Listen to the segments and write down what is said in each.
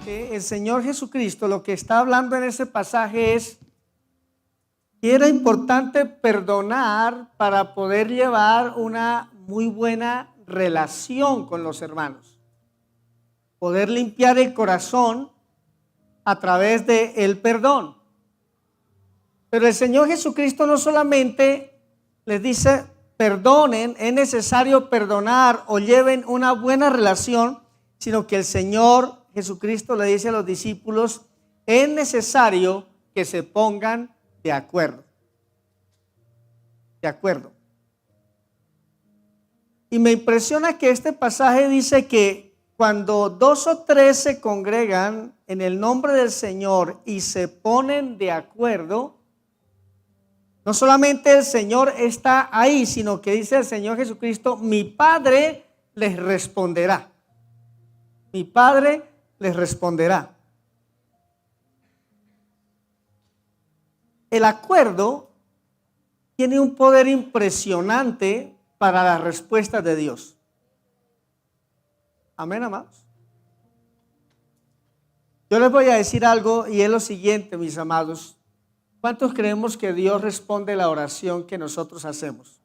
el Señor Jesucristo lo que está hablando en ese pasaje es que era importante perdonar para poder llevar una muy buena relación con los hermanos, poder limpiar el corazón a través del perdón. Pero el Señor Jesucristo no solamente les dice perdonen, es necesario perdonar o lleven una buena relación, sino que el Señor Jesucristo le dice a los discípulos, es necesario que se pongan de acuerdo. De acuerdo. Y me impresiona que este pasaje dice que cuando 2 o 3 se congregan en el nombre del Señor y se ponen de acuerdo, no solamente el Señor está ahí, sino que dice el Señor Jesucristo, mi Padre les responderá. Mi Padre les responderá. El acuerdo tiene un poder impresionante para las respuestas de Dios. Amén, amados. Yo les voy a decir algo y es lo siguiente, mis amados. ¿Cuántos creemos que Dios responde la oración que nosotros hacemos?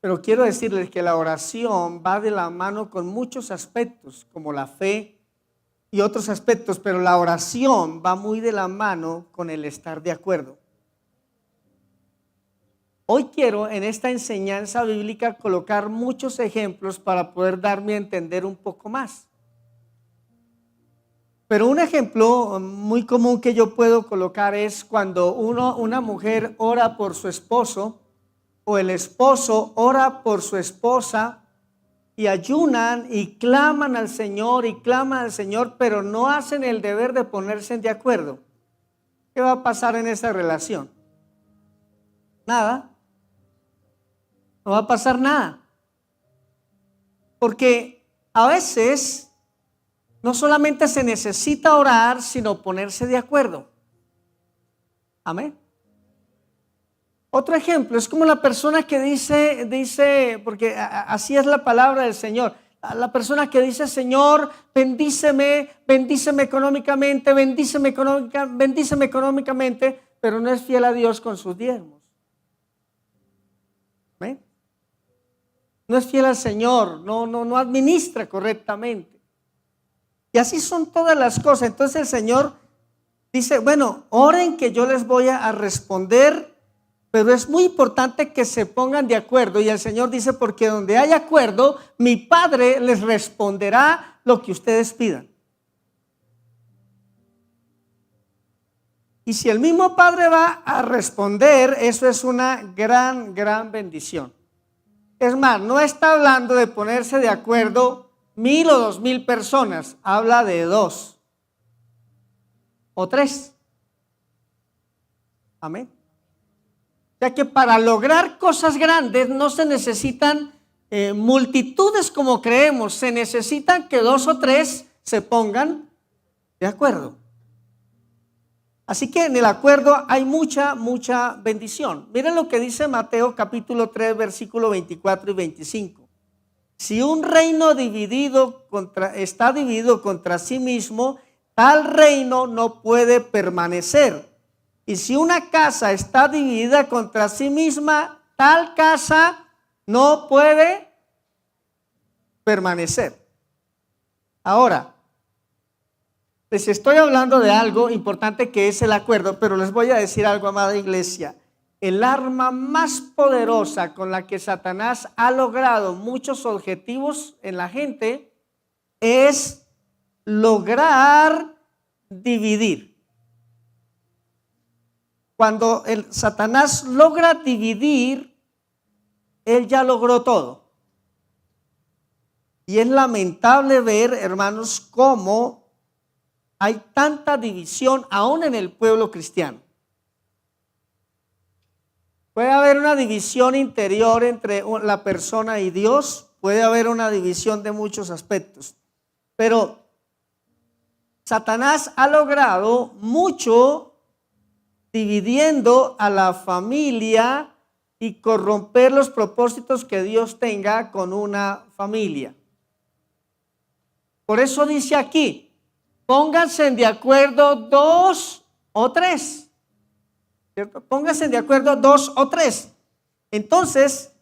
Pero quiero decirles que la oración va de la mano con muchos aspectos, como la fe y otros aspectos, pero la oración va muy de la mano con el estar de acuerdo. Hoy quiero en esta enseñanza bíblica colocar muchos ejemplos para poder darme a entender un poco más. Pero un ejemplo muy común que yo puedo colocar es cuando una mujer ora por su esposo o el esposo ora por su esposa y ayunan y claman al Señor, pero no hacen el deber de ponerse de acuerdo. ¿Qué va a pasar en esa relación? Nada. No va a pasar nada. Porque a veces no solamente se necesita orar, sino ponerse de acuerdo. Amén. Otro ejemplo es como la persona que dice, porque así es la palabra del Señor. La persona que dice, Señor, bendíceme económicamente, bendíceme económicamente, pero no es fiel a Dios con sus diezmos. ¿Amén? No es fiel al Señor, no administra correctamente. Y así son todas las cosas. Entonces el Señor dice, bueno, oren que yo les voy a responder, pero es muy importante que se pongan de acuerdo. Y el Señor dice, porque donde hay acuerdo, mi Padre les responderá lo que ustedes pidan. Y si el mismo Padre va a responder, eso es una gran bendición. Es más, no está hablando de ponerse de acuerdo 1,000 o 2,000 personas, habla de 2 o 3. Amén. Ya que para lograr cosas grandes no se necesitan multitudes como creemos, se necesitan que 2 o 3 se pongan de acuerdo. Así que en el acuerdo hay mucha bendición. Miren lo que dice Mateo capítulo 3, versículo 24 y 25. Si un reino está dividido contra sí mismo, tal reino no puede permanecer. Y si una casa está dividida contra sí misma, tal casa no puede permanecer. Ahora, les estoy hablando de algo importante que es el acuerdo, pero les voy a decir algo, amada iglesia. El arma más poderosa con la que Satanás ha logrado muchos objetivos en la gente es lograr dividir. Cuando Satanás logra dividir, él ya logró todo. Y es lamentable ver, hermanos, cómo hay tanta división aún en el pueblo cristiano. Puede haber una división interior entre la persona y Dios, puede haber una división de muchos aspectos, pero Satanás ha logrado mucho dividiendo a la familia y corromper los propósitos que Dios tenga con una familia. Por eso dice aquí, pónganse de acuerdo dos o tres, ¿cierto? Pónganse de acuerdo dos o tres. Entonces,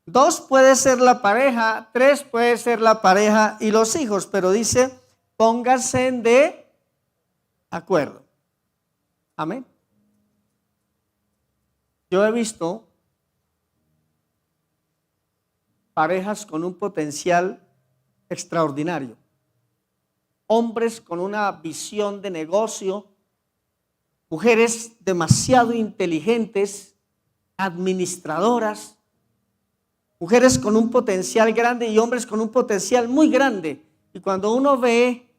dos puede ser la pareja, tres puede ser la pareja y los hijos, pero dice, pónganse de acuerdo. Amén. Yo he visto parejas con un potencial extraordinario, hombres con una visión de negocio, mujeres demasiado inteligentes, administradoras, mujeres con un potencial grande y hombres con un potencial muy grande. Y cuando uno ve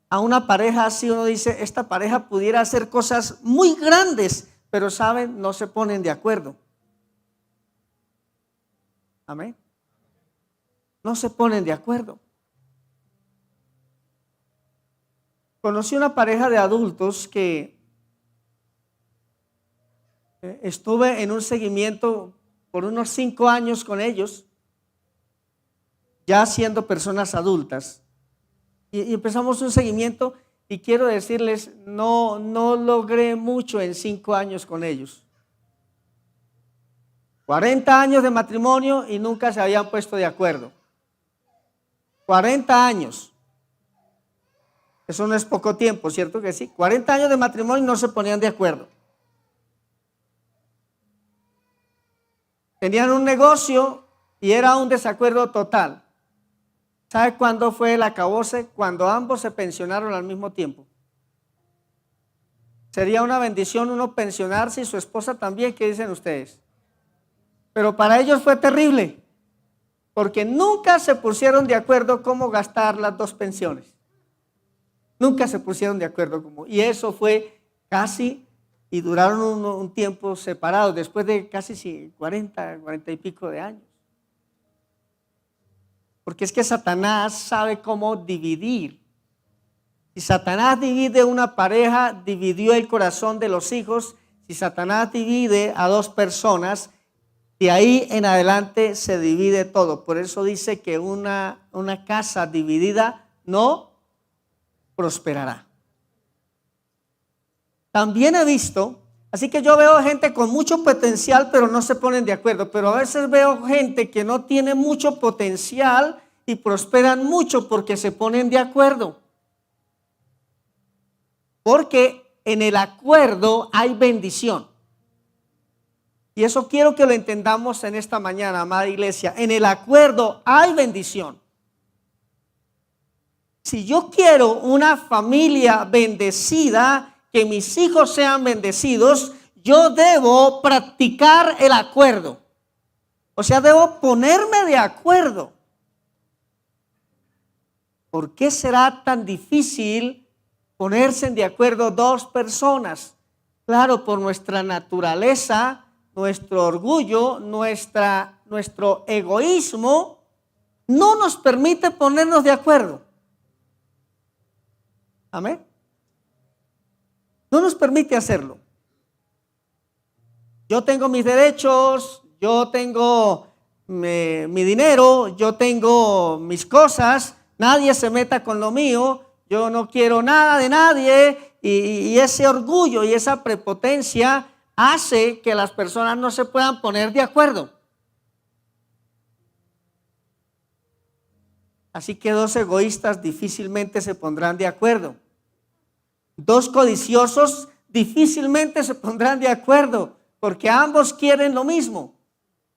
a una pareja así, uno dice, esta pareja pudiera hacer cosas muy grandes, pero saben, no se ponen de acuerdo. Amén. No se ponen de acuerdo. Conocí una pareja de adultos que estuve en un seguimiento por unos 5 años con ellos, ya siendo personas adultas. Y empezamos un seguimiento y quiero decirles, no logré mucho en 5 años con ellos. 40 años de matrimonio y nunca se habían puesto de acuerdo. 40 años. Eso no es poco tiempo, ¿cierto que sí? 40 años de matrimonio y no se ponían de acuerdo. Tenían un negocio y era un desacuerdo total. ¿Sabe cuándo fue el acabose? Cuando ambos se pensionaron al mismo tiempo. Sería una bendición uno pensionarse y su esposa también, ¿qué dicen ustedes? Pero para ellos fue terrible, porque nunca se pusieron de acuerdo cómo gastar las dos pensiones. Nunca se pusieron de acuerdo cómo. Y eso fue casi, y duraron un tiempo separados, después de casi 40 y pico de años. Porque es que Satanás sabe cómo dividir. Si Satanás divide una pareja, dividió el corazón de los hijos. Si Satanás divide a dos personas, de ahí en adelante se divide todo. Por eso dice que una casa dividida no prosperará. También he visto, así que yo veo gente con mucho potencial, pero no se ponen de acuerdo. Pero a veces veo gente que no tiene mucho potencial y prosperan mucho porque se ponen de acuerdo. Porque en el acuerdo hay bendición. Y eso quiero que lo entendamos en esta mañana, amada iglesia. En el acuerdo hay bendición. Si yo quiero una familia bendecida, que mis hijos sean bendecidos, yo debo practicar el acuerdo. O sea, debo ponerme de acuerdo. ¿Por qué será tan difícil ponerse de acuerdo dos personas? Claro, por nuestra naturaleza, nuestro orgullo, nuestro egoísmo no nos permite ponernos de acuerdo. Amén. No nos permite hacerlo. Yo tengo mis derechos, yo tengo mi dinero, yo tengo mis cosas, nadie se meta con lo mío, yo no quiero nada de nadie, y ese orgullo y esa prepotencia hace que las personas no se puedan poner de acuerdo. Así que dos egoístas difícilmente se pondrán de acuerdo. Dos codiciosos difícilmente se pondrán de acuerdo, porque ambos quieren lo mismo.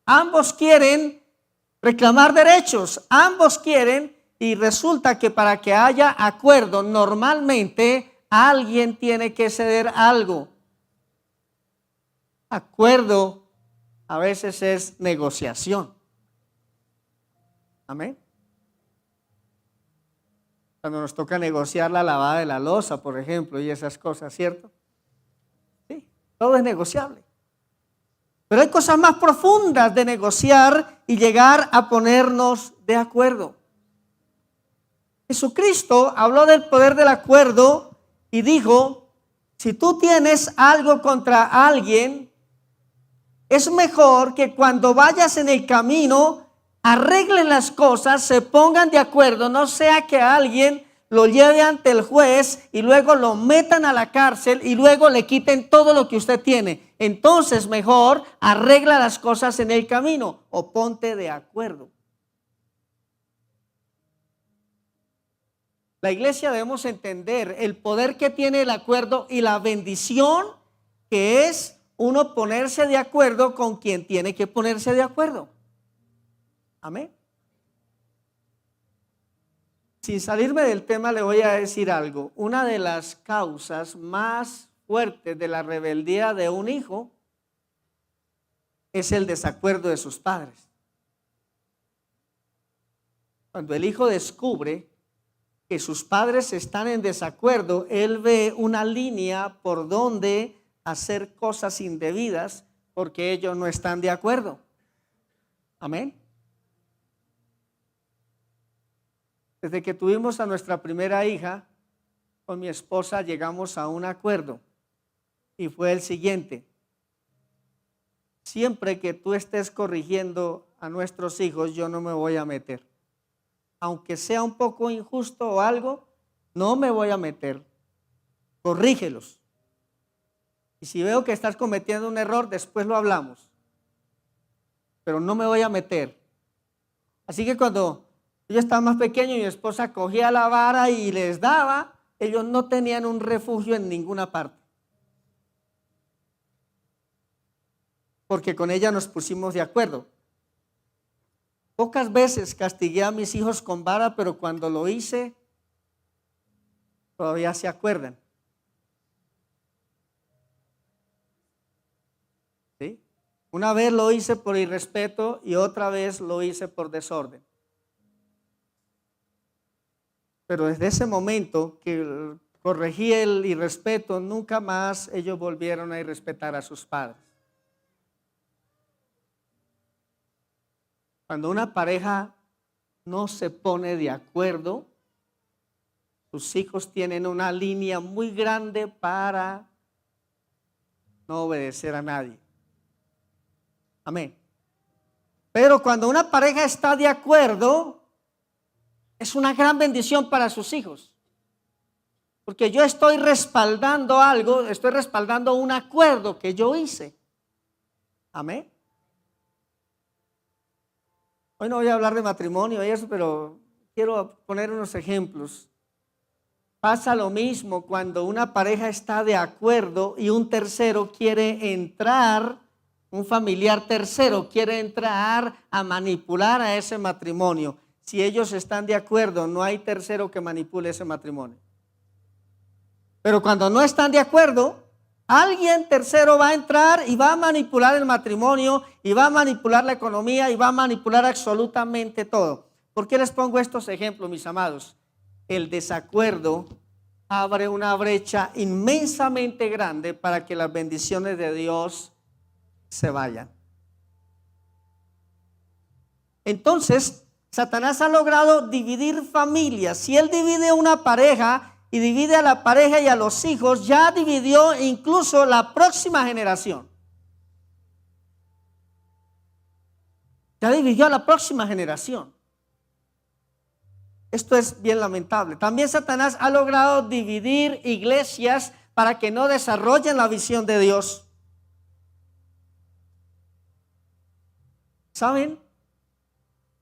Ambos quieren reclamar derechos, ambos quieren, y resulta que para que haya acuerdo, normalmente alguien tiene que ceder algo. Acuerdo a veces es negociación. Amén. Cuando nos toca negociar la lavada de la loza, por ejemplo, y esas cosas, ¿cierto? Sí, todo es negociable. Pero hay cosas más profundas de negociar y llegar a ponernos de acuerdo. Jesucristo habló del poder del acuerdo y dijo, si tú tienes algo contra alguien, es mejor que cuando vayas en el camino arreglen las cosas, se pongan de acuerdo, no sea que alguien lo lleve ante el juez y luego lo metan a la cárcel y luego le quiten todo lo que usted tiene. Entonces mejor arregla las cosas en el camino o ponte de acuerdo. La iglesia debemos entender el poder que tiene el acuerdo y la bendición que es uno ponerse de acuerdo con quien tiene que ponerse de acuerdo. Amén. Sin salirme del tema, le voy a decir algo. Una de las causas más fuertes de la rebeldía de un hijo es el desacuerdo de sus padres. Cuando el hijo descubre que sus padres están en desacuerdo, él ve una línea por donde hacer cosas indebidas porque ellos no están de acuerdo. Amén. Desde que tuvimos a nuestra primera hija, con mi esposa llegamos a un acuerdo y fue el siguiente: siempre que tú estés corrigiendo a nuestros hijos, yo no me voy a meter. Aunque sea un poco injusto o algo, no me voy a meter. Corrígelos. Y si veo que estás cometiendo un error, después lo hablamos. Pero no me voy a meter. Así que cuando yo estaba más pequeño y mi esposa cogía la vara y les daba, ellos no tenían un refugio en ninguna parte. Porque con ella nos pusimos de acuerdo. Pocas veces castigué a mis hijos con vara, pero cuando lo hice, todavía se acuerdan. ¿Sí? Una vez lo hice por irrespeto y otra vez lo hice por desorden. Pero desde ese momento que corregí el irrespeto, nunca más ellos volvieron a irrespetar a sus padres. Cuando una pareja no se pone de acuerdo, sus hijos tienen una línea muy grande para no obedecer a nadie. Amén. Pero cuando una pareja está de acuerdo, es una gran bendición para sus hijos. Porque yo estoy respaldando algo, estoy respaldando un acuerdo que yo hice. Amén. Hoy no voy a hablar de matrimonio y eso, pero quiero poner unos ejemplos. Pasa lo mismo cuando una pareja está de acuerdo y un tercero quiere entrar, un familiar tercero quiere entrar a manipular a ese matrimonio. Si ellos están de acuerdo, no hay tercero que manipule ese matrimonio. Pero cuando no están de acuerdo, alguien tercero va a entrar y va a manipular el matrimonio y va a manipular la economía y va a manipular absolutamente todo. ¿Por qué les pongo estos ejemplos, mis amados? El desacuerdo abre una brecha inmensamente grande para que las bendiciones de Dios se vayan. Entonces, Satanás ha logrado dividir familias. Si él divide una pareja y divide a la pareja y a los hijos, ya dividió incluso la próxima generación. Ya dividió a la próxima generación. Esto es bien lamentable. También Satanás ha logrado dividir iglesias para que no desarrollen la visión de Dios. ¿Saben?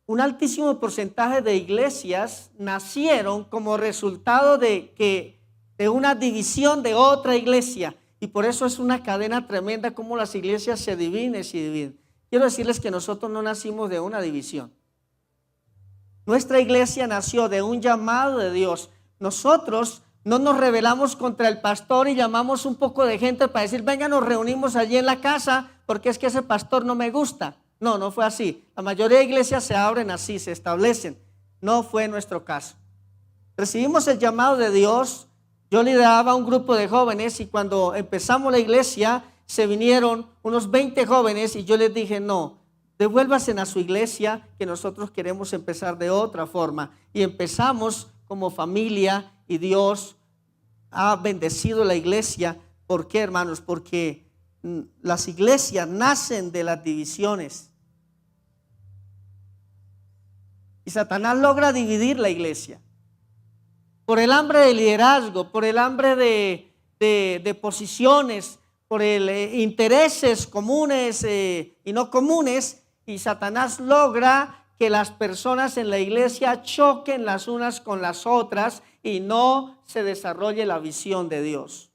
Un altísimo porcentaje de iglesias nacieron como resultado de una división de otra iglesia. Y por eso es una cadena tremenda como las iglesias se dividen y se dividen. Quiero decirles que nosotros no nacimos de una división. Nuestra iglesia nació de un llamado de Dios. Nosotros no nos rebelamos contra el pastor y llamamos un poco de gente para decir, venga, nos reunimos allí en la casa porque es que ese pastor no me gusta. No, no fue así. La mayoría de iglesias se abren así, se establecen. No fue nuestro caso. Recibimos el llamado de Dios. Yo lideraba un grupo de jóvenes y cuando empezamos la iglesia se vinieron unos 20 jóvenes y yo les dije, no, devuélvanse a su iglesia que nosotros queremos empezar de otra forma. Y empezamos como familia y Dios ha bendecido la iglesia. ¿Por qué, hermanos? Porque las iglesias nacen de las divisiones. Y Satanás logra dividir la iglesia. por el hambre de liderazgo, por el hambre de posiciones, por el intereses comunes y no comunes, y Satanás logra que las personas en la iglesia choquen las unas con las otras y no se desarrolle la visión de Dios.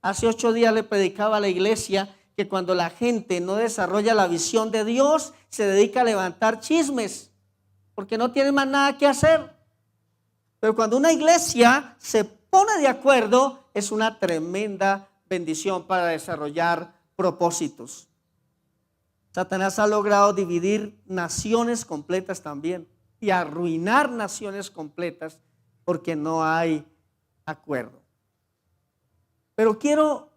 Hace 8 días le predicaba a la iglesia que cuando la gente no desarrolla la visión de Dios, se dedica a levantar chismes, porque no tiene más nada que hacer. Pero cuando una iglesia se pone de acuerdo, es una tremenda bendición para desarrollar propósitos. Satanás ha logrado dividir naciones completas también y arruinar naciones completas porque no hay acuerdo. Pero quiero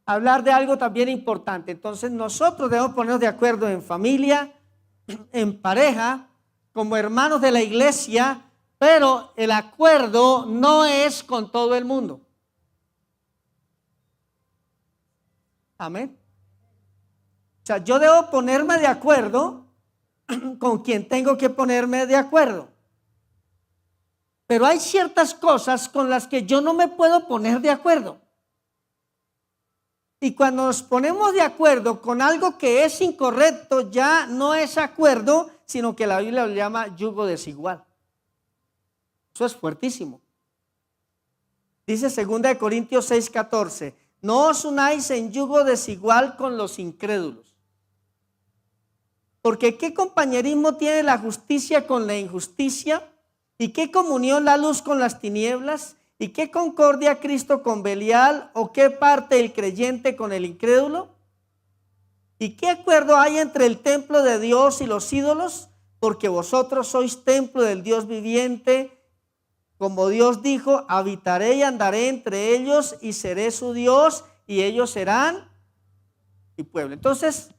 hablar de algo también importante. Entonces nosotros debemos ponernos de acuerdo en familia, en pareja, como hermanos de la iglesia, pero el acuerdo no es con todo el mundo. Amén. O sea, yo debo ponerme de acuerdo con quien tengo que ponerme de acuerdo. Pero hay ciertas cosas con las que yo no me puedo poner de acuerdo. Y cuando nos ponemos de acuerdo con algo que es incorrecto, ya no es acuerdo, sino que la Biblia lo llama yugo desigual. Eso es fuertísimo. Dice 2 Corintios 6:14, no os unáis en yugo desigual con los incrédulos. Porque ¿qué compañerismo tiene la justicia con la injusticia? ¿Y qué comunión la luz con las tinieblas? ¿Y qué concordia Cristo con Belial? ¿O qué parte el creyente con el incrédulo? ¿Y qué acuerdo hay entre el templo de Dios y los ídolos? Porque vosotros sois templo del Dios viviente. Como Dios dijo, habitaré y andaré entre ellos y seré su Dios y ellos serán mi pueblo. Entonces,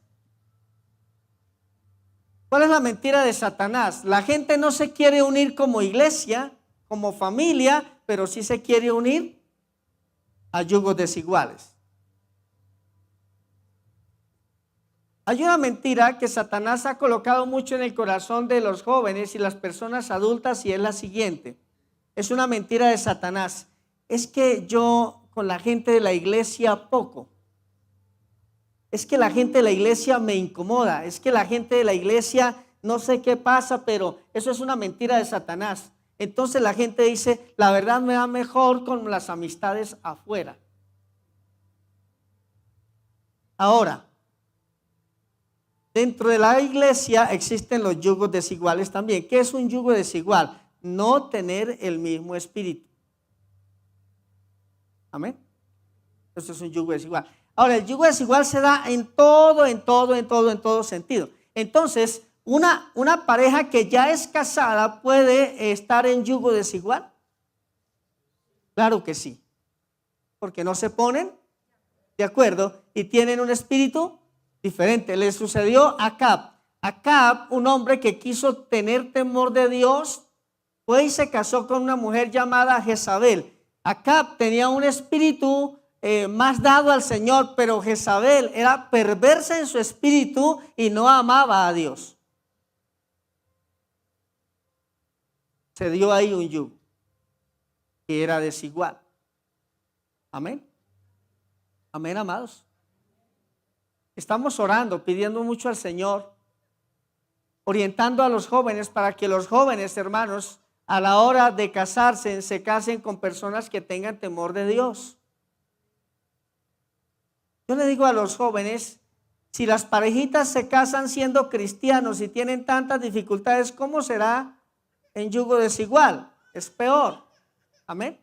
¿cuál es la mentira de Satanás? La gente no se quiere unir como iglesia, como familia, pero sí se quiere unir a yugos desiguales. Hay una mentira que Satanás ha colocado mucho en el corazón de los jóvenes y las personas adultas y es la siguiente. Es una mentira de Satanás. Es que yo con la gente de la iglesia poco. Es que la gente de la iglesia me incomoda. Es que la gente de la iglesia no sé qué pasa, pero eso es una mentira de Satanás. Entonces la gente dice, la verdad me va mejor con las amistades afuera. Ahora, dentro de la iglesia existen los yugos desiguales también. ¿Qué es un yugo desigual? No tener el mismo espíritu. Amén. Eso es un yugo desigual. Ahora, el yugo desigual se da en todo sentido. Entonces, una pareja que ya es casada puede estar en yugo desigual. Claro que sí. Porque no se ponen de acuerdo y tienen un espíritu diferente. Le sucedió a Acab. Acab, un hombre que quiso tener temor de Dios, fue y se casó con una mujer llamada Jezabel. Acab tenía un espíritu más dado al Señor, pero Jezabel era perversa en su espíritu y no amaba a Dios. Se dio ahí un yugo que era desigual. Amén. Amén, amados. Estamos orando, pidiendo mucho al Señor, orientando a los jóvenes para que los jóvenes, hermanos, a la hora de casarse, se casen con personas que tengan temor de Dios. Yo le digo a los jóvenes, si las parejitas se casan siendo cristianos y tienen tantas dificultades, ¿cómo será en yugo desigual? Es peor. Amén.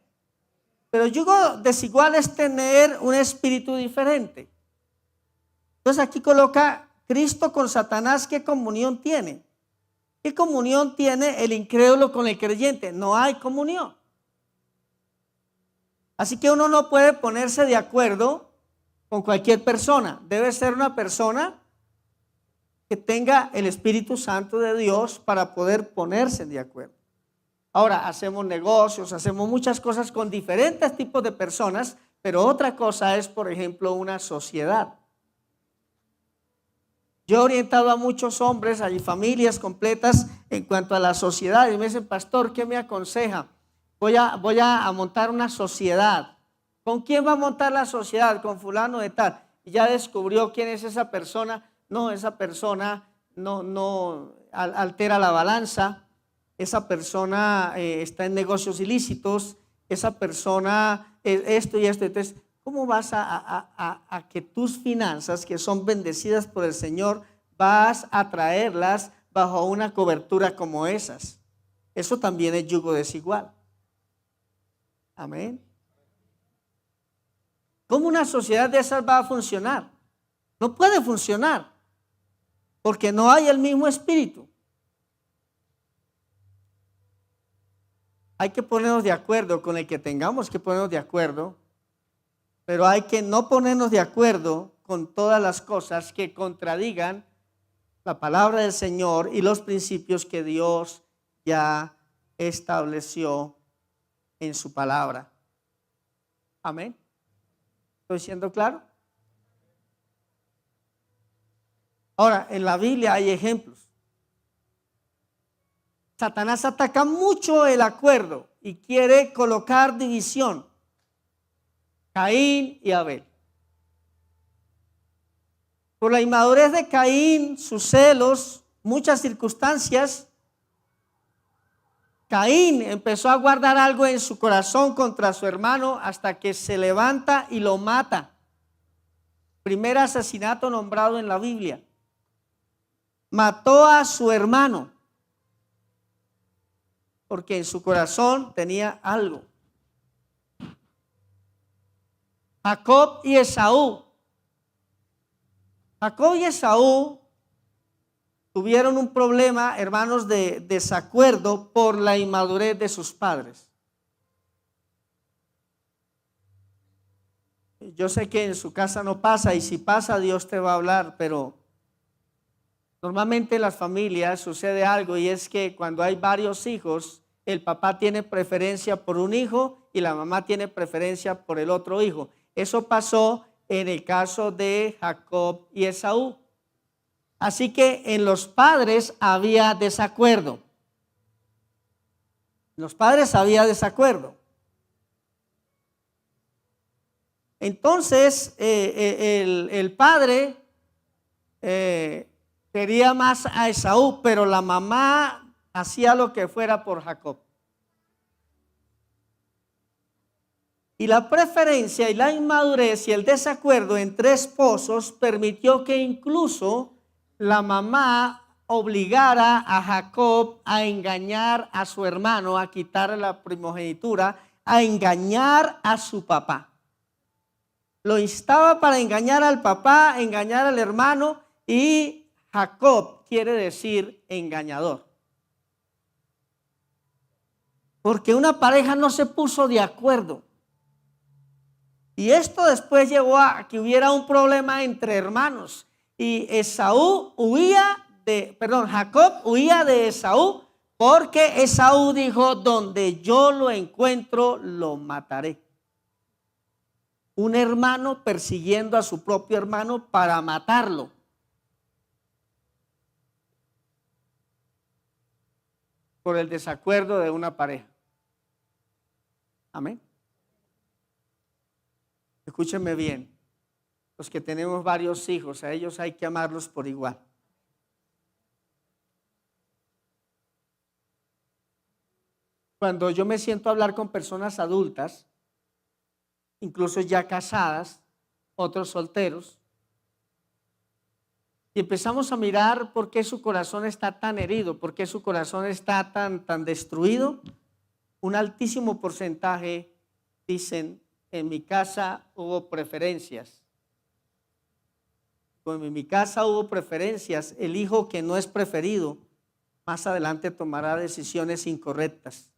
Pero yugo desigual es tener un espíritu diferente. Entonces aquí coloca Cristo con Satanás, ¿qué comunión tiene? ¿Qué comunión tiene el incrédulo con el creyente? No hay comunión. Así que uno no puede ponerse de acuerdo con cualquier persona. Debe ser una persona que tenga el Espíritu Santo de Dios para poder ponerse de acuerdo. Ahora, hacemos negocios, hacemos muchas cosas con diferentes tipos de personas, pero otra cosa es, por ejemplo, una sociedad. Yo he orientado a muchos hombres, hay familias completas en cuanto a la sociedad y me dicen, pastor, ¿qué me aconseja? voy a montar una sociedad. ¿Con quién va a montar la sociedad? Con fulano de tal. Y ya descubrió quién es esa persona. No, esa persona no altera la balanza. Esa persona está en negocios ilícitos. Esa persona esto y esto. Entonces, ¿cómo vas a que tus finanzas, que son bendecidas por el Señor, vas a traerlas bajo una cobertura como esas? Eso también es yugo desigual. Amén. ¿Cómo una sociedad de esas va a funcionar? No puede funcionar porque no hay el mismo espíritu. Hay que ponernos de acuerdo con el que tengamos que ponernos de acuerdo, pero hay que no ponernos de acuerdo con todas las cosas que contradigan la palabra del Señor y los principios que Dios ya estableció en su palabra. Amén. ¿Estoy siendo claro? Ahora, en la Biblia hay ejemplos. Satanás ataca mucho el acuerdo y quiere colocar división. Caín y Abel. Por la inmadurez de Caín, sus celos, muchas circunstancias, Caín empezó a guardar algo en su corazón contra su hermano hasta que se levanta y lo mata. Primer asesinato nombrado en la Biblia. Mató a su hermano porque en su corazón tenía algo. Jacob y Esaú. Jacob y Esaú tuvieron un problema, hermanos, de desacuerdo por la inmadurez de sus padres. Yo sé que en su casa no pasa, y si pasa Dios te va a hablar, pero normalmente en las familias sucede algo, y es que cuando hay varios hijos, el papá tiene preferencia por un hijo y la mamá tiene preferencia por el otro hijo. Eso pasó en el caso de Jacob y Esaú. Así que en los padres había desacuerdo. En los padres había desacuerdo. Entonces el padre quería más a Esaú, pero la mamá hacía lo que fuera por Jacob. Y la preferencia y la inmadurez y el desacuerdo entre esposos permitió que incluso la mamá obligara a Jacob a engañar a su hermano, a quitarle la primogenitura, a engañar a su papá. Lo instaba para engañar al papá, engañar al hermano, y Jacob quiere decir engañador. Porque una pareja no se puso de acuerdo. Y esto después llevó a que hubiera un problema entre hermanos. Y Jacob huía de Esaú porque Esaú dijo: donde yo lo encuentro, lo mataré. Un hermano persiguiendo a su propio hermano para matarlo. Por el desacuerdo de una pareja. Amén. Escúchenme bien, los que tenemos varios hijos, a ellos hay que amarlos por igual. Cuando yo me siento a hablar con personas adultas, incluso ya casadas, otros solteros, y empezamos a mirar por qué su corazón está tan herido, por qué su corazón está tan destruido, un altísimo porcentaje dicen: en mi casa hubo preferencias. Como en mi casa hubo preferencias, el hijo que no es preferido más adelante tomará decisiones incorrectas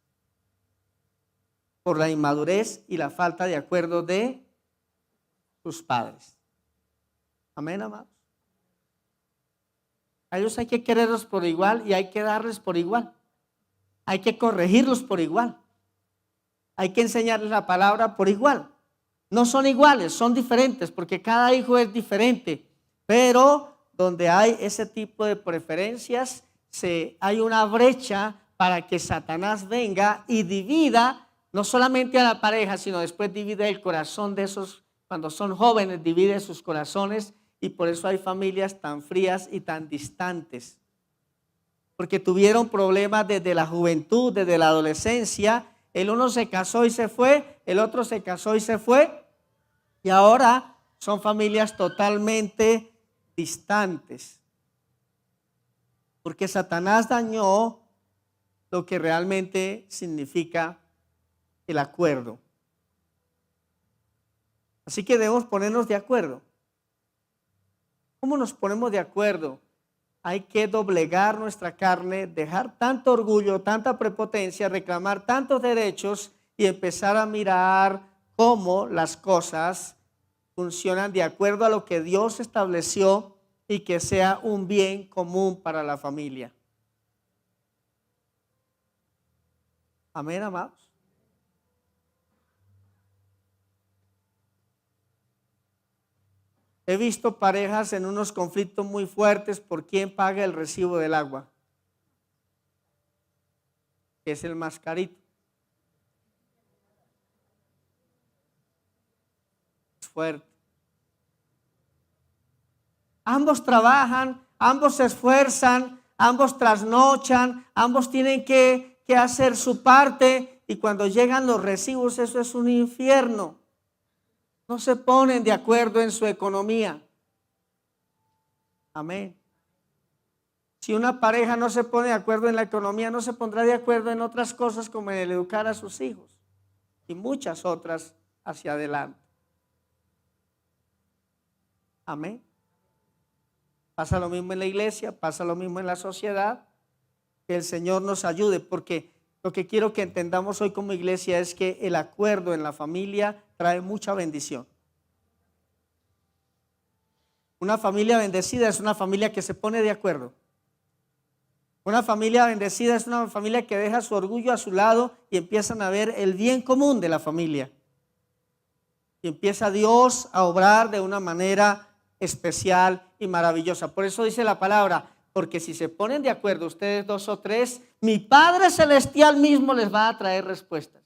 por la inmadurez y la falta de acuerdo de sus padres. Amén, amados. A ellos hay que quererlos por igual y hay que darles por igual. Hay que corregirlos por igual. Hay que enseñarles la palabra por igual. No son iguales, son diferentes, porque cada hijo es diferente. Pero donde hay ese tipo de preferencias, hay una brecha para que Satanás venga y divida No solamente a la pareja, sino después divide el corazón de esos, cuando son jóvenes, divide sus corazones y por eso hay familias tan frías y tan distantes. Porque tuvieron problemas desde la juventud, desde la adolescencia. El uno se casó y se fue, el otro se casó y se fue. Y ahora son familias totalmente distantes. Porque Satanás dañó lo que realmente significa el acuerdo. Así que debemos ponernos de acuerdo. ¿Cómo nos ponemos de acuerdo? Hay que doblegar nuestra carne, dejar tanto orgullo, tanta prepotencia, reclamar tantos derechos y empezar a mirar cómo las cosas funcionan de acuerdo a lo que Dios estableció y que sea un bien común para la familia. Amén, amados. He visto parejas en unos conflictos muy fuertes por quién paga el recibo del agua, que es el más carito. Es fuerte. Ambos trabajan, ambos se esfuerzan, ambos trasnochan, ambos tienen que hacer su parte y cuando llegan los recibos eso es un infierno. No se ponen de acuerdo en su economía. Amén. Si una pareja no se pone de acuerdo en la economía, no se pondrá de acuerdo en otras cosas como en el educar a sus hijos y muchas otras hacia adelante. Amén. Pasa lo mismo en la iglesia, pasa lo mismo en la sociedad. Que el Señor nos ayude, porque lo que quiero que entendamos hoy como iglesia es que el acuerdo en la familia trae mucha bendición. Una familia bendecida es una familia que se pone de acuerdo. Una familia bendecida es una familia que deja su orgullo a su lado y empiezan a ver el bien común de la familia. Y empieza Dios a obrar de una manera especial y maravillosa. Por eso dice la palabra, porque si se ponen de acuerdo ustedes dos o tres, mi Padre Celestial mismo les va a traer respuestas.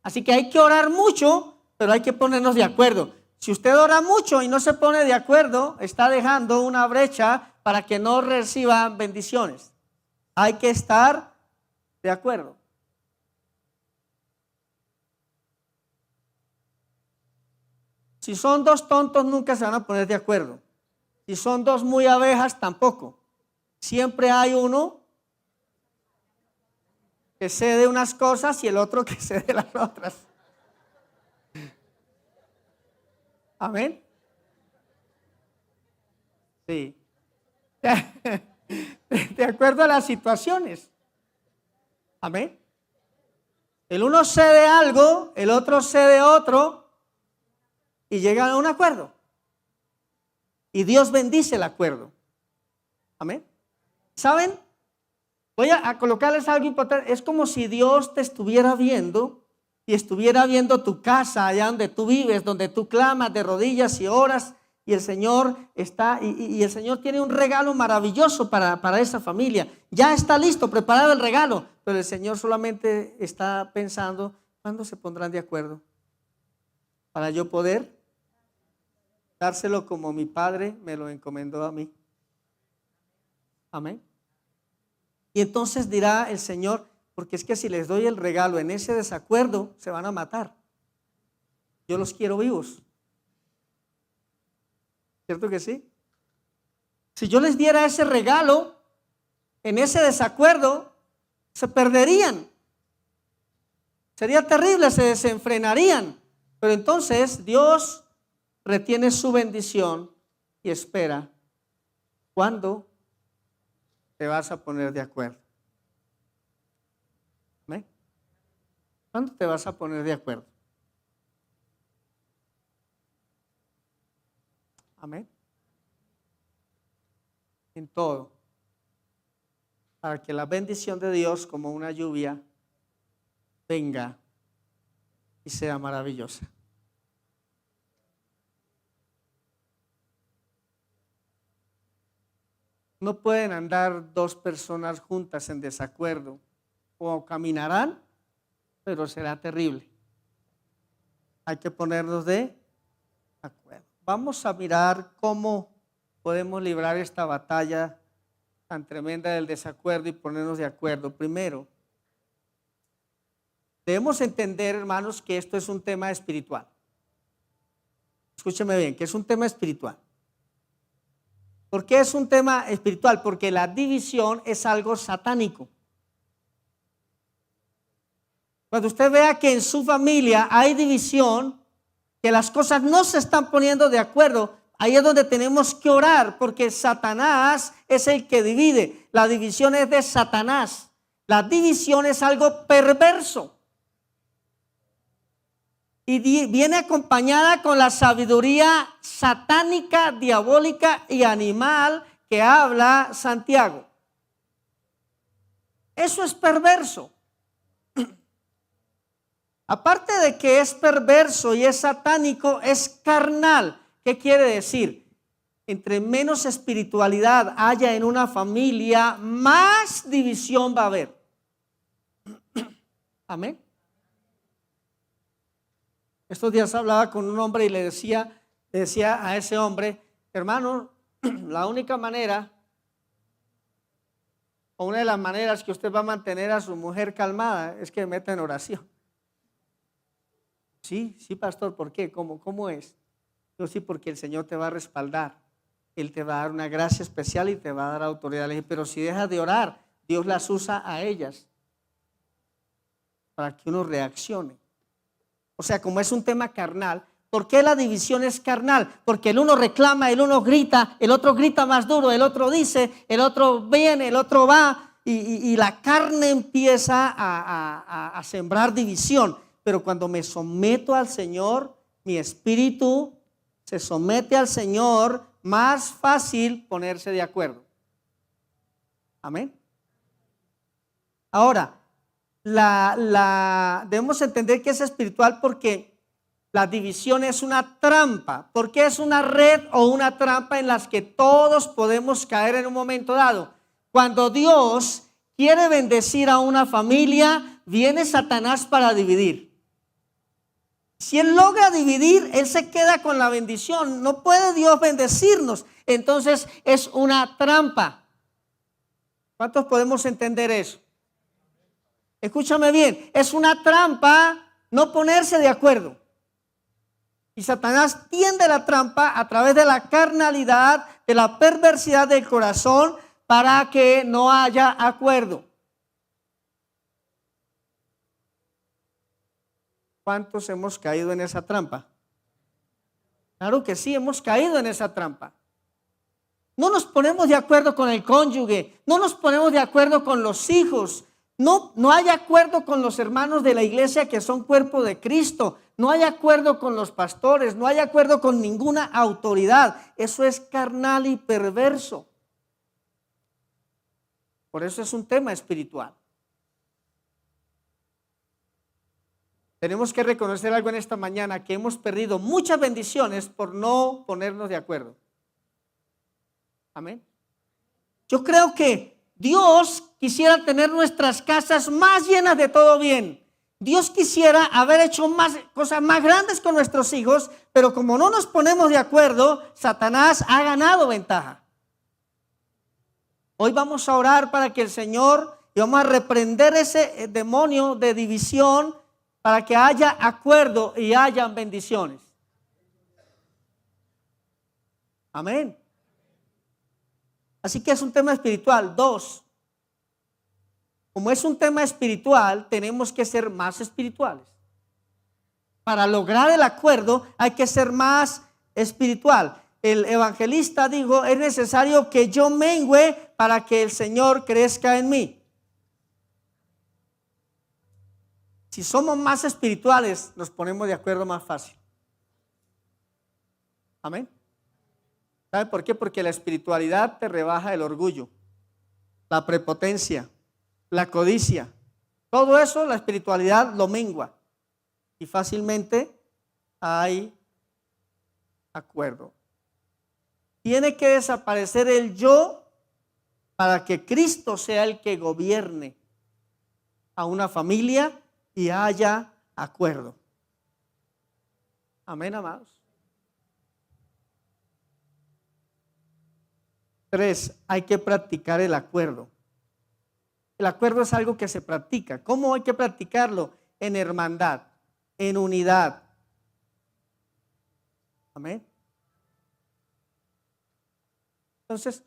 Así que hay que orar mucho, pero hay que ponernos de acuerdo. Si usted ora mucho y no se pone de acuerdo, está dejando una brecha para que no reciba bendiciones. Hay que estar de acuerdo. Si son dos tontos, nunca se van a poner de acuerdo. Si son dos muy abejas, tampoco. Siempre hay uno que cede unas cosas y el otro que cede las otras. Amén. Sí. De acuerdo a las situaciones. Amén. El uno cede algo, el otro cede otro y llegan a un acuerdo. Y Dios bendice el acuerdo. Amén. ¿Saben? Voy a colocarles algo importante. Es como si Dios te estuviera viendo y estuviera viendo tu casa allá donde tú vives, donde tú clamas de rodillas y oras. Y el Señor está, y el Señor tiene un regalo maravilloso para esa familia. Ya está listo, preparado el regalo. Pero el Señor solamente está pensando, ¿cuándo se pondrán de acuerdo? Para yo poder dárselo como mi Padre me lo encomendó a mí. Amén. Y entonces dirá el Señor, porque es que si les doy el regalo en ese desacuerdo, se van a matar. Yo los quiero vivos. ¿Cierto que sí? Si yo les diera ese regalo, en ese desacuerdo, se perderían. Sería terrible, se desenfrenarían. Pero entonces Dios retiene su bendición y espera. ¿Cuándo te vas a poner de acuerdo? ¿Amén? ¿Cuándo te vas a poner de acuerdo? Amén. En todo. Para que la bendición de Dios como una lluvia venga y sea maravillosa. No pueden andar dos personas juntas en desacuerdo. O caminarán pero será terrible. Hay que ponernos de acuerdo. Vamos a mirar cómo podemos librar esta batalla tan tremenda del desacuerdo y ponernos de acuerdo. Primero, debemos entender, hermanos, que esto es un tema espiritual. Escúcheme bien, que es un tema espiritual. ¿Por qué es un tema espiritual? Porque la división es algo satánico. Cuando usted vea que en su familia hay división, que las cosas no se están poniendo de acuerdo, ahí es donde tenemos que orar, porque Satanás es el que divide. La división es de Satanás. La división es algo perverso. Y viene acompañada con la sabiduría satánica, diabólica y animal que habla Santiago. Eso es perverso. Aparte de que es perverso y es satánico, es carnal. ¿Qué quiere decir? Entre menos espiritualidad haya en una familia, más división va a haber. Amén. Estos días hablaba con un hombre y le decía a ese hombre, hermano, la única manera, o una de las maneras que usted va a mantener a su mujer calmada es que meta en oración. Sí, pastor, ¿por qué? ¿Cómo es? Yo sí, porque el Señor te va a respaldar. Él te va a dar una gracia especial y te va a dar autoridad. Le dije, pero si dejas de orar, Dios las usa a ellas para que uno reaccione. O sea, como es un tema carnal, ¿por qué la división es carnal? Porque el uno reclama, el uno grita, el otro grita más duro, el otro dice, el otro viene, el otro va, y la carne empieza a sembrar división. Pero cuando me someto al Señor, mi espíritu se somete al Señor, más fácil ponerse de acuerdo. Amén. Ahora, debemos entender que es espiritual porque la división es una trampa. Porque es una red o una trampa en las que todos podemos caer en un momento dado. Cuando Dios quiere bendecir a una familia, viene Satanás para dividir. Si Él logra dividir, Él se queda con la bendición. No puede Dios bendecirnos. Entonces es una trampa. ¿Cuántos podemos entender eso? Escúchame bien, es una trampa no ponerse de acuerdo. Y Satanás tiende la trampa a través de la carnalidad, de la perversidad del corazón, para que no haya acuerdo. ¿Cuántos hemos caído en esa trampa? Claro que sí, hemos caído en esa trampa. No nos ponemos de acuerdo con el cónyuge, no nos ponemos de acuerdo con los hijos. No hay acuerdo con los hermanos de la iglesia que son cuerpo de Cristo. No hay acuerdo con los pastores. No hay acuerdo con ninguna autoridad. Eso es carnal y perverso. Por eso es un tema espiritual. Tenemos que reconocer algo en esta mañana, que hemos perdido muchas bendiciones por no ponernos de acuerdo. Amén. Yo creo que Dios quisiera tener nuestras casas más llenas de todo bien. Dios quisiera haber hecho cosas más grandes con nuestros hijos, pero como no nos ponemos de acuerdo, Satanás ha ganado ventaja. Hoy vamos a orar para que el Señor, y vamos a reprender ese demonio de división para que haya acuerdo y hayan bendiciones. Amén. Así que es un tema espiritual. 2. Como es un tema espiritual, tenemos que ser más espirituales. Para lograr el acuerdo hay que ser más espiritual. El evangelista dijo, es necesario que yo mengüe para que el Señor crezca en mí. Si somos más espirituales, nos ponemos de acuerdo más fácil. Amén. ¿Sabe por qué? Porque la espiritualidad te rebaja el orgullo, la prepotencia, la codicia. Todo eso la espiritualidad lo mengua y fácilmente hay acuerdo. Tiene que desaparecer el yo para que Cristo sea el que gobierne a una familia y haya acuerdo. Amén, amados. 3, hay que practicar el acuerdo. El acuerdo es algo que se practica. ¿Cómo hay que practicarlo? En hermandad, en unidad. Amén. Entonces,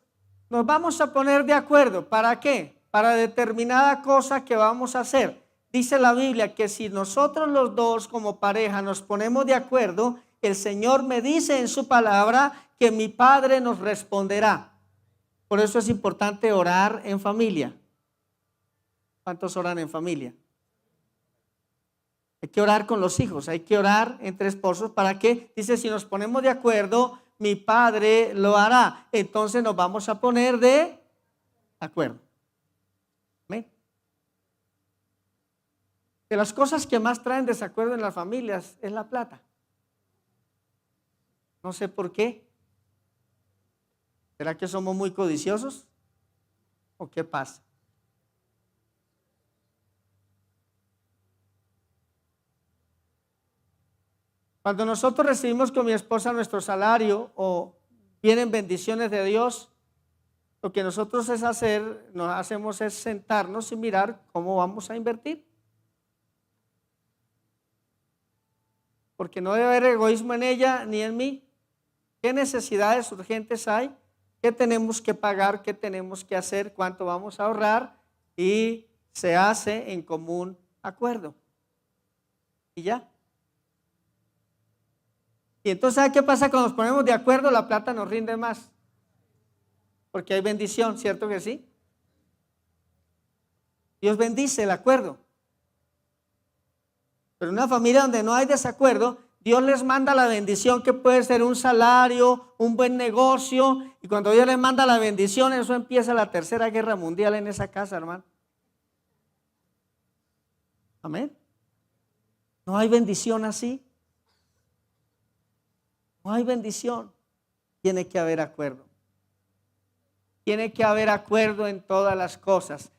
nos vamos a poner de acuerdo. ¿Para qué? Para determinada cosa que vamos a hacer. Dice la Biblia que si nosotros los dos como pareja nos ponemos de acuerdo, el Señor me dice en su palabra que mi Padre nos responderá. Por eso es importante orar en familia. ¿Cuántos oran en familia? Hay que orar con los hijos, hay que orar entre esposos. ¿Para qué? Dice, si nos ponemos de acuerdo, mi Padre lo hará. Entonces nos vamos a poner de acuerdo. ¿Amén? De las cosas que más traen desacuerdo en las familias es la plata. No sé por qué. ¿Será que somos muy codiciosos? ¿O qué pasa? Cuando nosotros recibimos con mi esposa nuestro salario o vienen bendiciones de Dios, lo que nosotros hacemos es sentarnos y mirar cómo vamos a invertir. Porque no debe haber egoísmo en ella ni en mí. ¿Qué necesidades urgentes hay? ¿Qué tenemos que pagar? ¿Qué tenemos que hacer? ¿Cuánto vamos a ahorrar? Y se hace en común acuerdo. Y ya. Y entonces, ¿sabe qué pasa cuando nos ponemos de acuerdo? La plata nos rinde más. Porque hay bendición, ¿cierto que sí? Dios bendice el acuerdo. Pero en una familia donde no hay desacuerdo, Dios les manda la bendición que puede ser un salario, un buen negocio. Y cuando Dios les manda la bendición, eso empieza la tercera guerra mundial en esa casa, hermano. Amén. No hay bendición así. No hay bendición. Tiene que haber acuerdo. Tiene que haber acuerdo en todas las cosas.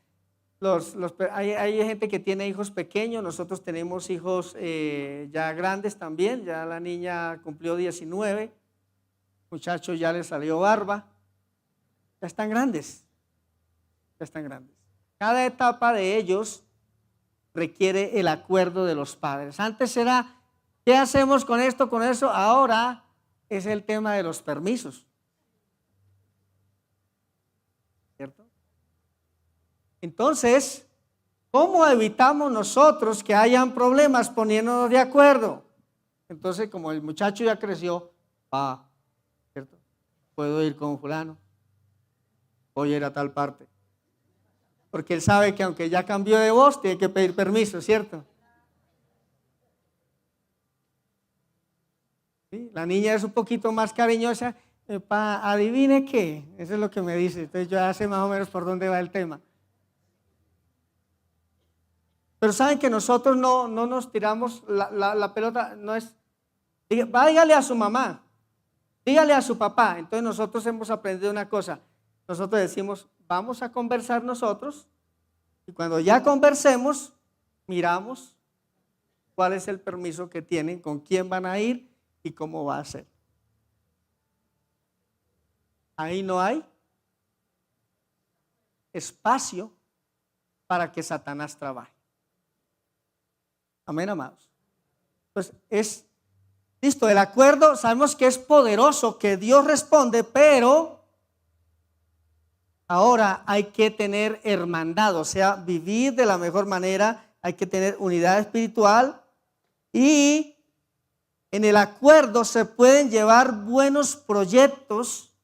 Hay gente que tiene hijos pequeños. Nosotros tenemos hijos ya grandes también. Ya la niña cumplió 19. El muchacho ya le salió barba. Ya están grandes. Ya están grandes. Cada etapa de ellos requiere el acuerdo de los padres. Antes era, ¿qué hacemos con esto, con eso? Ahora es el tema de los permisos. ¿Cierto? Entonces, ¿cómo evitamos nosotros que hayan problemas poniéndonos de acuerdo? Entonces, como el muchacho ya creció, ¿cierto? Puedo ir con fulano, voy a ir a tal parte. Porque él sabe que aunque ya cambió de voz, tiene que pedir permiso, ¿cierto? ¿Sí? La niña es un poquito más cariñosa. Adivine qué, eso es lo que me dice. Entonces yo ya sé más o menos por dónde va el tema. Pero saben que nosotros no nos tiramos la pelota, no es, dígale a su mamá, dígale a su papá. Entonces nosotros hemos aprendido una cosa, nosotros decimos, vamos a conversar nosotros, y cuando ya conversemos, miramos cuál es el permiso que tienen, con quién van a ir y cómo va a ser. Ahí no hay espacio para que Satanás trabaje. Amén, amados. Pues es listo, el acuerdo sabemos que es poderoso, que Dios responde, pero ahora hay que tener hermandad, o sea, vivir de la mejor manera, hay que tener unidad espiritual y en el acuerdo se pueden llevar buenos proyectos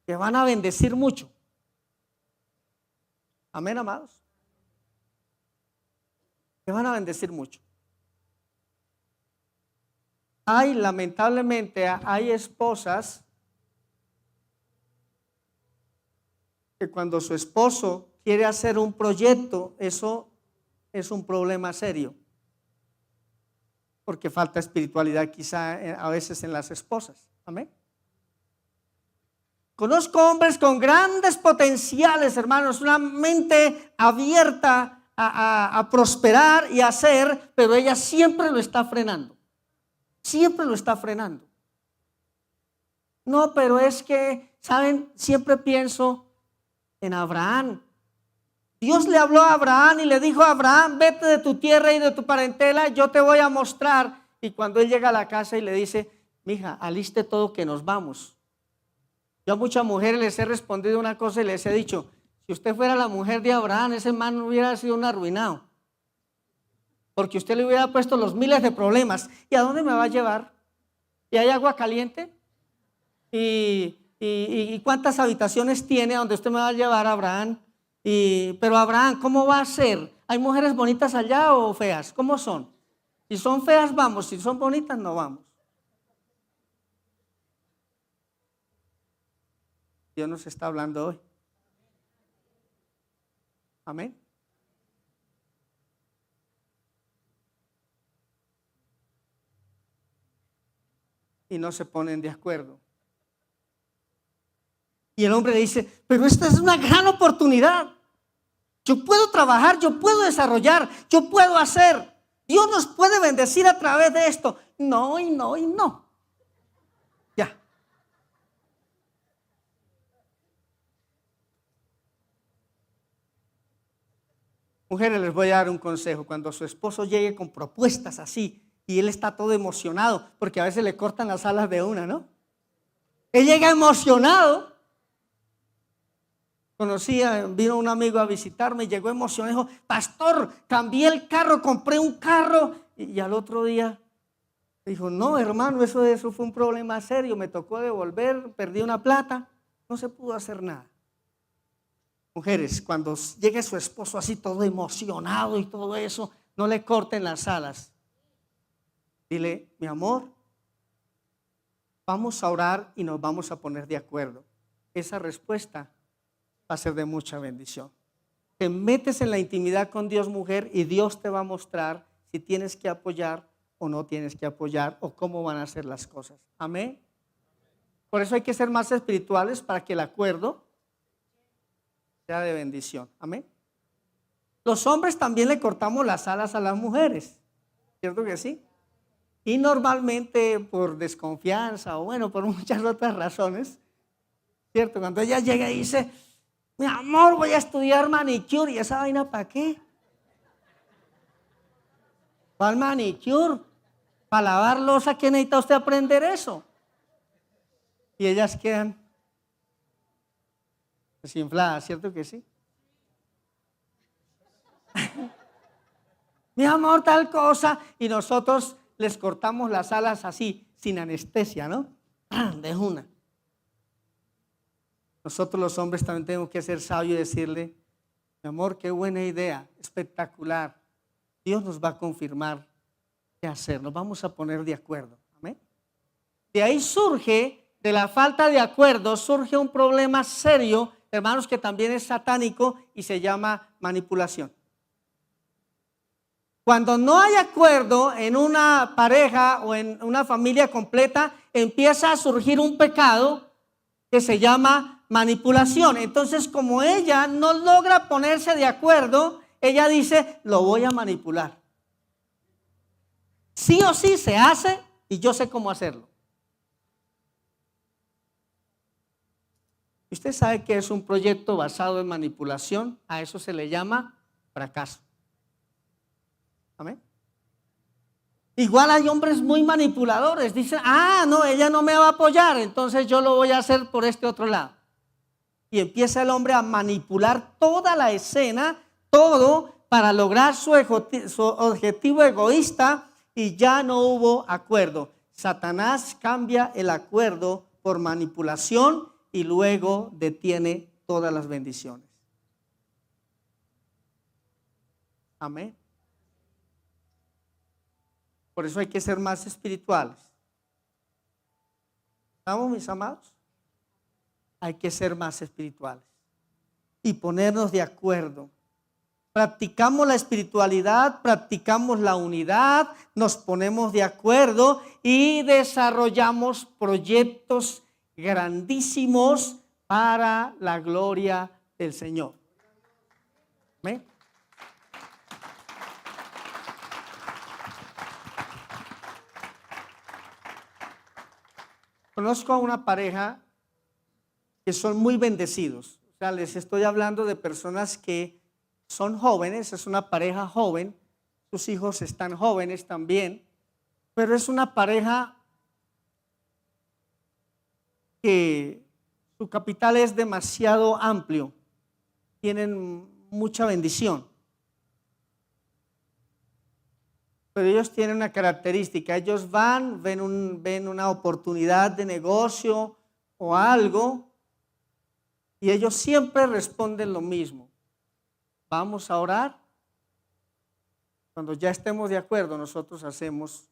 que van a bendecir mucho. Amén, amados. Que van a bendecir mucho. Lamentablemente, hay esposas que cuando su esposo quiere hacer un proyecto, eso es un problema serio. Porque falta espiritualidad quizá a veces en las esposas. Amén. Conozco hombres con grandes potenciales, hermanos, una mente abierta a prosperar y a hacer, pero ella siempre lo está frenando. Siempre lo está frenando. No, pero es que, ¿saben? Siempre pienso en Abraham. Dios le habló a Abraham y le dijo a Abraham, vete de tu tierra y de tu parentela, yo te voy a mostrar. Y cuando él llega a la casa y le dice, mija, aliste todo que nos vamos. Yo a muchas mujeres les he respondido una cosa y les he dicho, si usted fuera la mujer de Abraham, ese man hubiera sido un arruinado. Porque usted le hubiera puesto los miles de problemas. ¿Y a dónde me va a llevar? ¿Y hay agua caliente? ¿Y cuántas habitaciones tiene donde usted me va a llevar, Abraham? Pero Abraham, ¿cómo va a ser? ¿Hay mujeres bonitas allá o feas? ¿Cómo son? Si son feas, vamos. Si son bonitas, no vamos. Dios nos está hablando hoy. Amén. Y no se ponen de acuerdo. Y el hombre le dice, pero esta es una gran oportunidad. Yo puedo trabajar, yo puedo desarrollar, yo puedo hacer. Dios nos puede bendecir a través de esto. No, y no, y no. Ya. Mujeres, les voy a dar un consejo. Cuando su esposo llegue con propuestas así y él está todo emocionado, porque a veces le cortan las alas de una, ¿no? Él llega emocionado. Vino un amigo a visitarme, llegó emocionado, dijo, pastor, cambié el carro, compré un carro. Y al otro día dijo, no, hermano, eso fue un problema serio, me tocó devolver, perdí una plata, no se pudo hacer nada. Mujeres, cuando llegue su esposo así todo emocionado y todo eso, no le corten las alas. Dile, mi amor, vamos a orar y nos vamos a poner de acuerdo. Esa respuesta va a ser de mucha bendición. Te metes en la intimidad con Dios, mujer, y Dios te va a mostrar si tienes que apoyar o no tienes que apoyar o cómo van a ser las cosas. Amén. Por eso hay que ser más espirituales para que el acuerdo sea de bendición. Amén. Los hombres también le cortamos las alas a las mujeres, ¿cierto que sí? Y normalmente por desconfianza o bueno, por muchas otras razones, ¿cierto? Cuando ella llega y dice, mi amor, voy a estudiar manicure, ¿y esa vaina para qué? ¿Cuál manicure? Para lavar loza, ¿qué necesita usted aprender eso? Y ellas quedan desinfladas, ¿cierto que sí? Mi amor, tal cosa, y nosotros les cortamos las alas así, sin anestesia, ¿no? De una. Nosotros los hombres también tenemos que ser sabios y decirle, mi amor, qué buena idea, espectacular. Dios nos va a confirmar qué hacer, nos vamos a poner de acuerdo. Amén. De ahí surge, de la falta de acuerdo, surge un problema serio, hermanos, que también es satánico y se llama manipulación. Cuando no hay acuerdo en una pareja o en una familia completa, empieza a surgir un pecado que se llama manipulación. Entonces, como ella no logra ponerse de acuerdo, ella dice, lo voy a manipular. Sí o sí se hace y yo sé cómo hacerlo. Usted sabe que es un proyecto basado en manipulación, a eso se le llama fracaso. Amén. Igual hay hombres muy manipuladores, dicen, no, ella no me va a apoyar, entonces yo lo voy a hacer por este otro lado. Y empieza el hombre a manipular toda la escena, todo para lograr su objetivo egoísta y ya no hubo acuerdo. Satanás cambia el acuerdo por manipulación y luego detiene todas las bendiciones. Amén. Por eso hay que ser más espirituales. ¿Estamos, mis amados? Hay que ser más espirituales y ponernos de acuerdo. Practicamos la espiritualidad, practicamos la unidad, nos ponemos de acuerdo y desarrollamos proyectos grandísimos para la gloria del Señor. ¿Amén? Conozco a una pareja que son muy bendecidos. O sea, les estoy hablando de personas que son jóvenes, es una pareja joven, sus hijos están jóvenes también, pero es una pareja que su capital es demasiado amplio, tienen mucha bendición. Pero ellos tienen una característica, ellos van, ven una oportunidad de negocio o algo y ellos siempre responden lo mismo. Vamos a orar. Cuando ya estemos de acuerdo, nosotros hacemos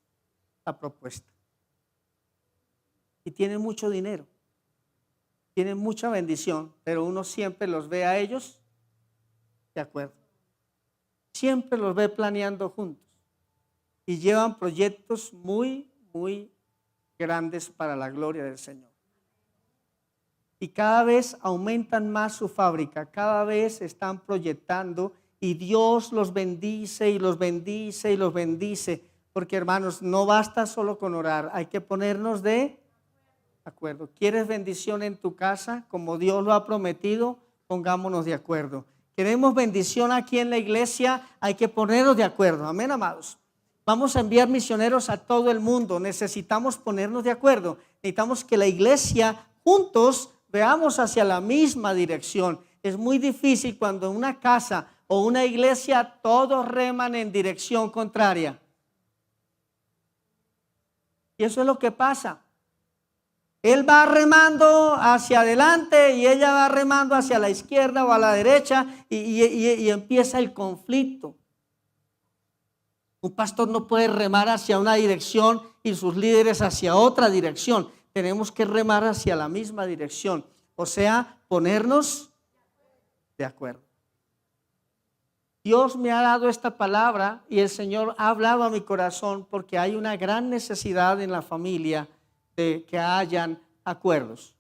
la propuesta. Y tienen mucho dinero, tienen mucha bendición, pero uno siempre los ve a ellos de acuerdo. Siempre los ve planeando juntos y llevan proyectos muy, muy grandes para la gloria del Señor. Y cada vez aumentan más su fábrica, cada vez están proyectando y Dios los bendice y los bendice y los bendice. Porque hermanos, no basta solo con orar, hay que ponernos de acuerdo. ¿Quieres bendición en tu casa como Dios lo ha prometido? Pongámonos de acuerdo. ¿Queremos bendición aquí en la iglesia? Hay que ponernos de acuerdo. Amén, amados. Vamos a enviar misioneros a todo el mundo. Necesitamos ponernos de acuerdo. Necesitamos que la iglesia juntos veamos hacia la misma dirección. Es muy difícil cuando en una casa o una iglesia todos reman en dirección contraria. Y eso es lo que pasa. Él va remando hacia adelante y ella va remando hacia la izquierda o a la derecha y empieza el conflicto. Un pastor no puede remar hacia una dirección y sus líderes hacia otra dirección. Tenemos que remar hacia la misma dirección. O sea, ponernos de acuerdo. Dios me ha dado esta palabra y el Señor ha hablado a mi corazón porque hay una gran necesidad en la familia de que hayan acuerdos.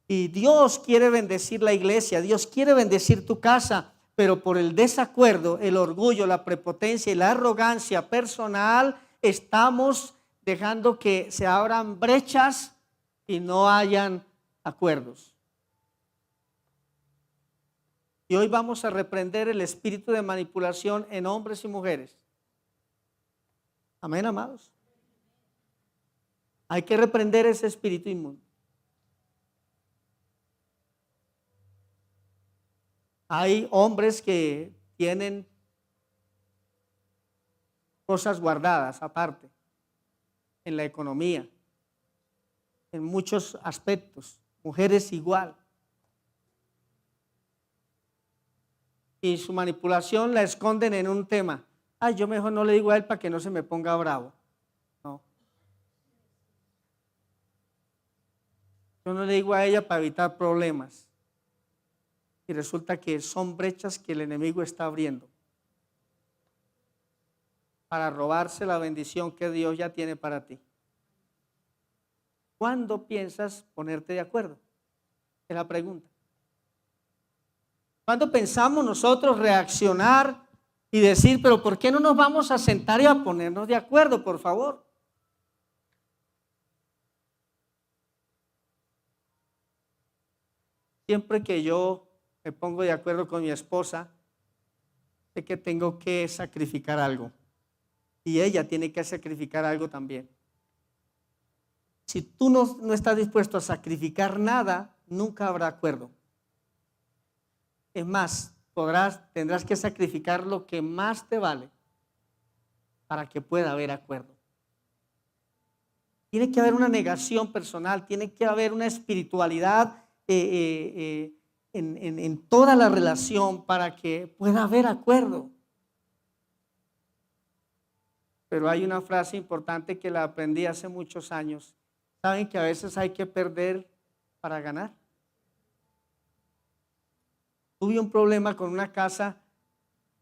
Y Dios quiere bendecir la iglesia, Dios quiere bendecir tu casa, pero por el desacuerdo, el orgullo, la prepotencia y la arrogancia personal, estamos dejando que se abran brechas y no hayan acuerdos. Y hoy vamos a reprender el espíritu de manipulación en hombres y mujeres. Amén, amados. Hay que reprender ese espíritu inmundo. Hay hombres que tienen cosas guardadas aparte, en la economía, en muchos aspectos. Mujeres igual. Y su manipulación la esconden en un tema. Ay, yo mejor no le digo a él para que no se me ponga bravo. No. Yo no le digo a ella para evitar problemas. Y resulta que son brechas que el enemigo está abriendo para robarse la bendición que Dios ya tiene para ti. ¿Cuándo piensas ponerte de acuerdo? Es la pregunta. ¿Cuándo pensamos nosotros reaccionar y decir, pero ¿por qué no nos vamos a sentar y a ponernos de acuerdo, por favor? Siempre que yo me pongo de acuerdo con mi esposa, sé que tengo que sacrificar algo. Y ella tiene que sacrificar algo también. Si tú no estás dispuesto a sacrificar nada, nunca habrá acuerdo. Es más, tendrás que sacrificar lo que más te vale para que pueda haber acuerdo. Tiene que haber una negación personal, tiene que haber una espiritualidad en toda la relación para que pueda haber acuerdo. Pero hay una frase importante que la aprendí hace muchos años. ¿Saben que a veces hay que perder para ganar? Tuve un problema con una casa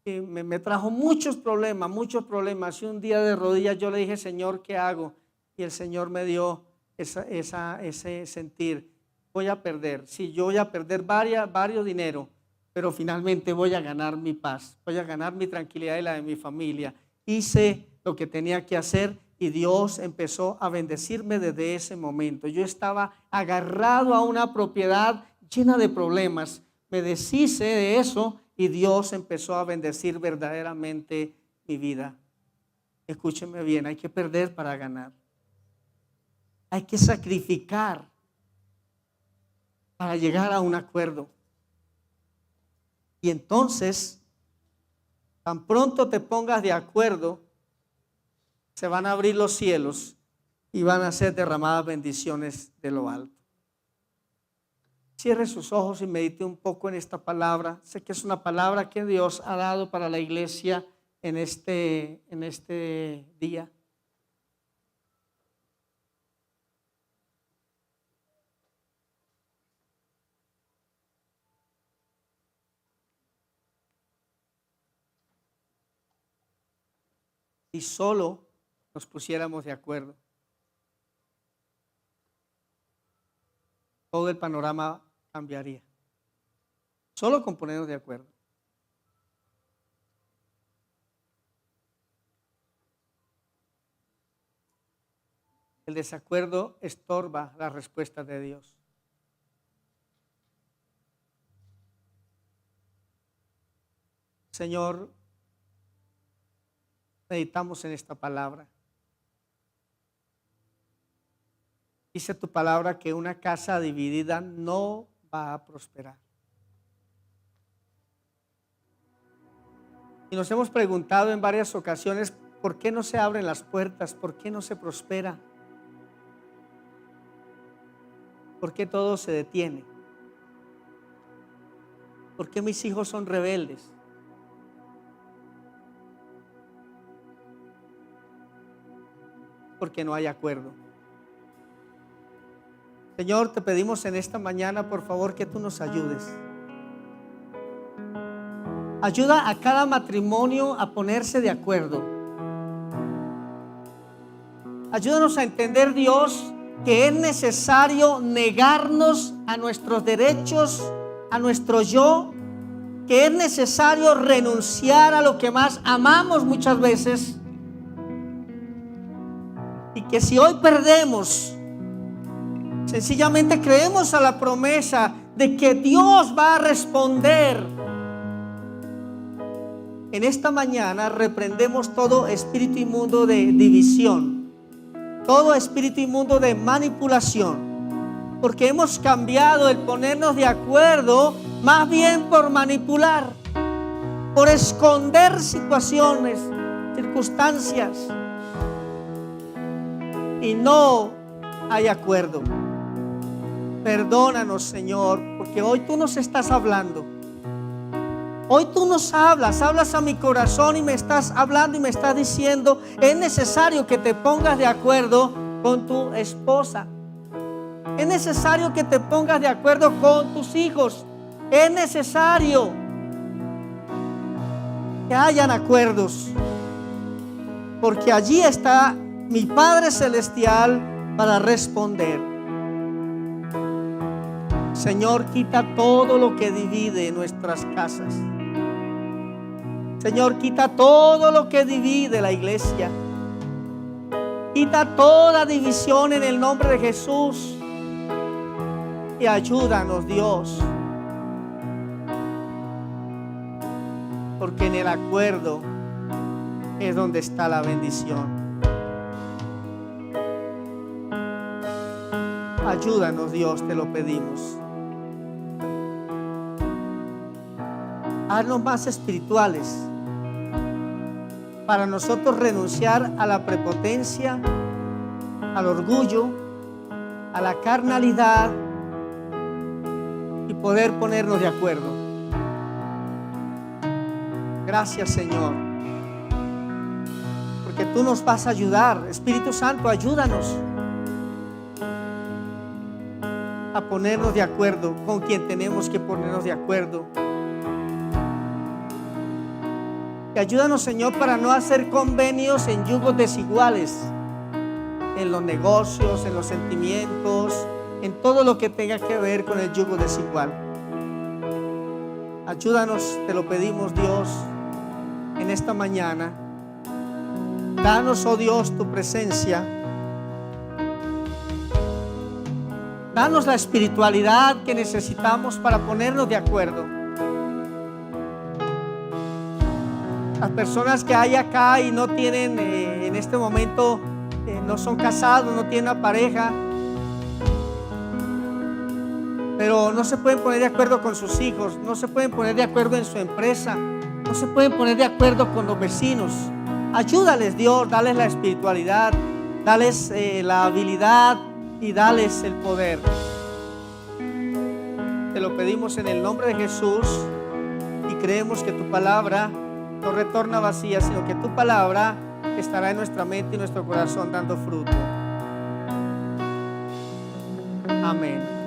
que me trajo muchos problemas. Y un día de rodillas yo le dije, Señor, ¿qué hago? Y el Señor me dio ese sentir. Voy a perder. Sí, yo voy a perder varios dinero, pero finalmente voy a ganar mi paz. Voy a ganar mi tranquilidad y la de mi familia. Hice lo que tenía que hacer Y Dios empezó a bendecirme desde ese momento. Yo estaba agarrado a una propiedad llena de problemas. Me deshice de eso y Dios empezó a bendecir verdaderamente mi vida. Escúcheme bien, hay que perder para ganar. Hay que sacrificar para llegar a un acuerdo. Y entonces, tan pronto te pongas de acuerdo, se van a abrir los cielos y van a ser derramadas bendiciones de lo alto. Cierre sus ojos y medite un poco en esta palabra. Sé que es una palabra que Dios ha dado para la iglesia en este día. Si solo nos pusiéramos de acuerdo, todo el panorama cambiaría. Solo con ponernos de acuerdo. El desacuerdo estorba la respuesta de Dios. Señor, meditamos en esta palabra. Dice tu palabra que una casa dividida no va a prosperar. Y nos hemos preguntado en varias ocasiones, ¿por qué no se abren las puertas? ¿Por qué no se prospera? ¿Por qué todo se detiene? ¿Por qué mis hijos son rebeldes? Porque no hay acuerdo. Señor, te pedimos en esta mañana, por favor, que tú nos ayudes. Ayuda a cada matrimonio a ponerse de acuerdo. Ayúdanos a entender, Dios, que es necesario negarnos a nuestros derechos, a nuestro yo, que es necesario renunciar a lo que más amamos muchas veces, y que si hoy perdemos, sencillamente creemos a la promesa de que Dios va a responder. En esta mañana reprendemos todo espíritu inmundo de división, todo espíritu inmundo de manipulación, porque hemos cambiado el ponernos de acuerdo más bien por manipular, por esconder situaciones, circunstancias, y no hay acuerdo. Perdónanos, Señor, porque hoy tú nos estás hablando. Hoy tú nos hablas a mi corazón y me estás hablando y me estás diciendo, es necesario que te pongas de acuerdo con tu esposa. Es necesario que te pongas de acuerdo con tus hijos. Es necesario que hayan acuerdos, porque allí está mi Padre Celestial para responder. Señor, quita todo lo que divide nuestras casas. Señor, quita todo lo que divide la iglesia. Quita toda división en el nombre de Jesús. Y ayúdanos, Dios. Porque en el acuerdo es donde está la bendición. Ayúdanos, Dios, te lo pedimos. Haznos más espirituales para nosotros renunciar a la prepotencia, al orgullo, a la carnalidad y poder ponernos de acuerdo. Gracias, Señor, porque tú nos vas a ayudar. Espíritu Santo, ayúdanos a ponernos de acuerdo con quien tenemos que ponernos de acuerdo. Y ayúdanos, Señor, para no hacer convenios en yugos desiguales, en los negocios, en los sentimientos, en todo lo que tenga que ver con el yugo desigual. Ayúdanos, te lo pedimos, Dios, en esta mañana, Danos, oh Dios, tu presencia. Danos la espiritualidad que necesitamos para ponernos de acuerdo. Las personas que hay acá y no tienen en este momento, no son casados, no tienen una pareja, pero no se pueden poner de acuerdo con sus hijos, no se pueden poner de acuerdo en su empresa, no se pueden poner de acuerdo con los vecinos. Ayúdales, Dios, dales la espiritualidad, dales la habilidad y dales el poder. Te lo pedimos en el nombre de Jesús y creemos que tu palabra no retorna vacía, sino que tu palabra estará en nuestra mente y nuestro corazón dando fruto. Amén.